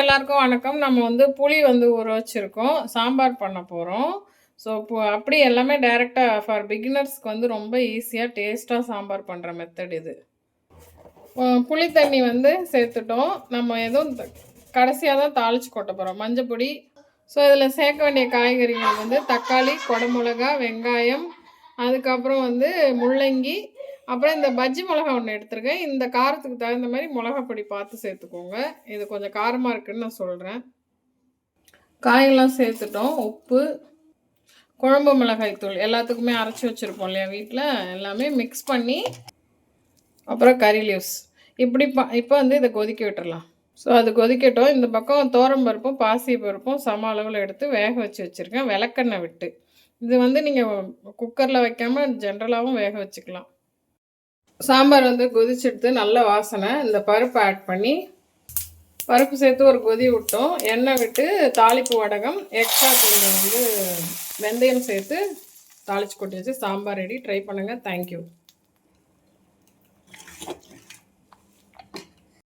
எல்லாருக்கும் வணக்கம். நம்ம வந்து புளி வந்து ஊற வச்சிருக்கோம். சாம்பார் பண்ண போறோம். ஸோ, இப்போ அப்படியே எல்லாமே டைரக்ட்டா ஃபார் பிகினர்ஸ்க்கு வந்து ரொம்ப ஈஸியா, டேஸ்ட்டா சாம்பார் பண்ற மெத்தட் இது. புளி தண்ணி வந்து சேர்த்துட்டோம். நம்ம எதுவும் கடைசியா தான் தாளிச்சு கொட்ட போறோம். மஞ்சப்பொடி. ஸோ, இதில் சேர்க்க வேண்டிய காய்கறிகள் வந்து தக்காளி, குடமிளகா, வெங்காயம், அதுக்கப்புறம் வந்து முள்ளங்கி, அப்புறம் இந்த பஜ்ஜி மிளகா ஒன்று எடுத்துருக்கேன். இந்த காரத்துக்கு தகுந்த மாதிரி மிளகாய் பொடி பார்த்து சேர்த்துக்கோங்க. இது கொஞ்சம் காரமாக இருக்குன்னு நான் சொல்கிறேன். காயெல்லாம் சேர்த்துட்டோம். உப்பு, குழம்பு மிளகாய் தூள் எல்லாத்துக்குமே அரைச்சி வச்சுருப்போம் இல்லையா வீட்டில், எல்லாமே மிக்ஸ் பண்ணி, அப்புறம் கறி லீவ்ஸ் இப்படி இப்போ வந்து இதை கொதிக்க விட்டுறலாம். ஸோ அது கொதிக்கட்டும். இந்த பக்கம் பருப்பும் பாசி பருப்பும் சம அளவில் எடுத்து வேக வச்சு வச்சுருக்கேன் விளக்கெண்ணெய் விட்டு. இது வந்து நீங்கள் குக்கரில் வைக்காமல் ஜென்ரலாகவும் வேக வச்சுக்கலாம். சாம்பார் வந்து கொதிச்செடுத்து நல்ல வாசனை. இந்த பருப்பு ஆட் பண்ணி பருப்பு சேர்த்து ஒரு கொதி விட்டோம். எண்ணெய் விட்டு தாளிப்பு வடகம், எக்ஸ்ட்ரா கொஞ்சம் வந்து வெந்தயம் சேர்த்து தாளித்து கொட்டி வச்சு சாம்பார் ரெடி. ட்ரை பண்ணுங்கள். தேங்க்யூ.